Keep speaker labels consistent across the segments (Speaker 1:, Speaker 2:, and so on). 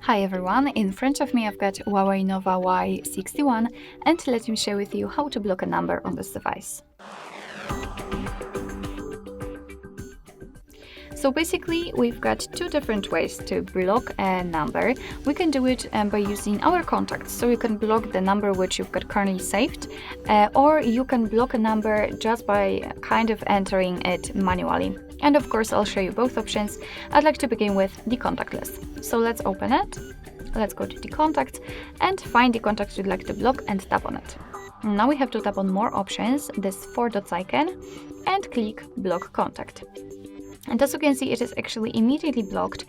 Speaker 1: Hi everyone, in front of me I've got Huawei Nova Y61 and let me share with you how to block a number on this device. So basically we've got two different ways to block a number. We can do it by using our contacts, so you can block the number which you've got currently saved, or you can block a number just by kind of entering it manually. And of course I'll show you both options. I'd like to begin with the contact list. So let's open it, let's go to the contacts and find the contact you'd like to block and tap on it. Now we have to tap on more options, this 4 dots icon, and click block contact. And as you can see, it is actually immediately blocked,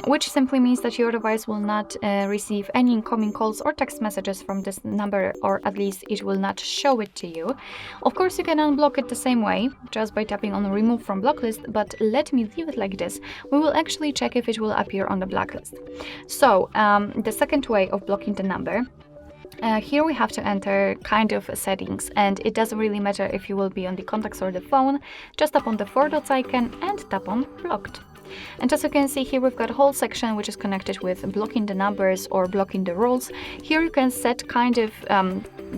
Speaker 1: which simply means that your device will not receive any incoming calls or text messages from this number, or at least it will not show it to you. Of course, you can unblock it the same way, just by tapping on remove from blacklist, but let me leave it like this. We will actually check if it will appear on the blacklist. So, the second way of blocking the number, here we have to enter kind of settings, and it doesn't really matter if you will be on the contacts or the phone. Just tap on the 4 dots icon and tap on blocked. And as you can see, here we've got a whole section which is connected with blocking the numbers or blocking the rules. Here you can set kind of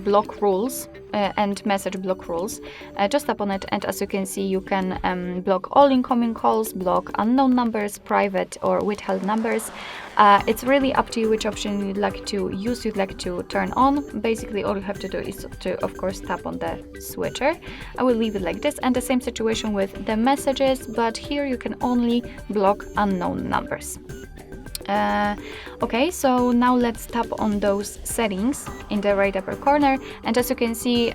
Speaker 1: block rules and message block rules. Just tap on it, and as you can see, you can block all incoming calls, block unknown numbers, private or withheld numbers. It's really up to you which option you'd like to use, you'd like to turn on. Basically all you have to do is to, of course, tap on the switcher. I will leave it like this, and the same situation with the messages, but here you can only block unknown numbers. Okay, so now let's tap on those settings in the right upper corner, and as you can see,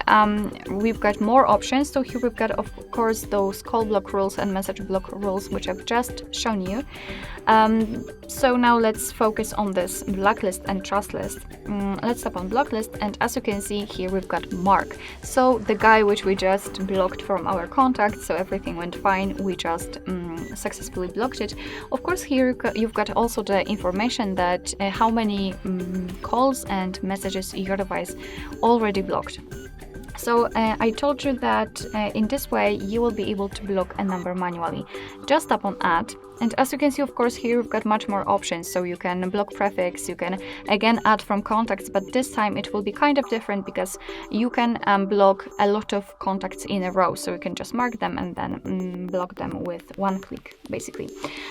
Speaker 1: we've got more options. So here we've got, of course, those call block rules and message block rules, which I've just shown you. So now let's focus on this blacklist and trust list. Let's tap on blacklist, and as you can see, here we've got Mark. So the guy which we just blocked from our contacts, so everything went fine, we just successfully blocked it. Of course, here you've got also the information that how many calls and messages your device already blocked. So I told you that in this way you will be able to block a number manually. Just tap on add, and as you can see, of course, here you've got much more options. So you can block prefix, you can again add from contacts, but this time it will be kind of different because you can block a lot of contacts in a row. So you can just mark them and then block them with one click, basically.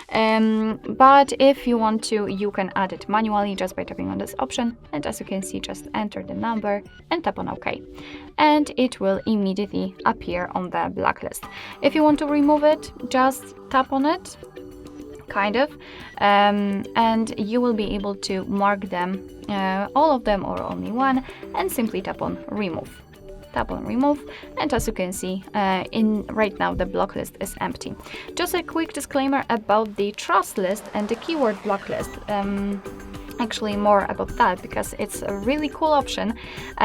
Speaker 1: But if you want to, you can add it manually just by tapping on this option, and as you can see, just enter the number and tap on OK, and it will immediately appear on the blacklist. If you want to remove it, just tap on it, kind of, and you will be able to mark them, all of them or only one, and simply tap on remove. Tap on remove, and as you can see, right now the block list is empty. Just a quick disclaimer about the trust list and the keyword blacklist. Actually more about that, because it's a really cool option.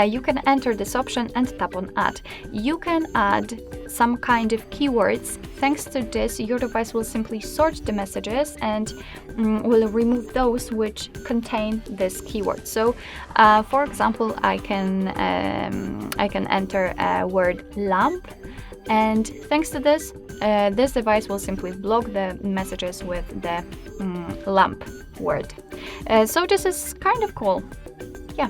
Speaker 1: You can enter this option and tap on add. You can add some kind of keywords. Thanks to this, your device will simply sort the messages and will remove those which contain this keyword. So for example, I can enter a word lamp, and thanks to this, this device will simply block the messages with the lamp word. So this is kind of cool. Yeah,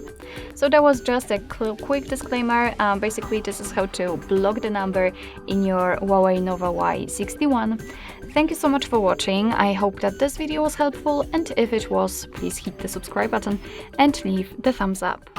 Speaker 1: so that was just a quick disclaimer. Basically, this is how to block the number in your Huawei Nova Y61. Thank you so much for watching. I hope that this video was helpful, and if it was, please hit the subscribe button and leave the thumbs up.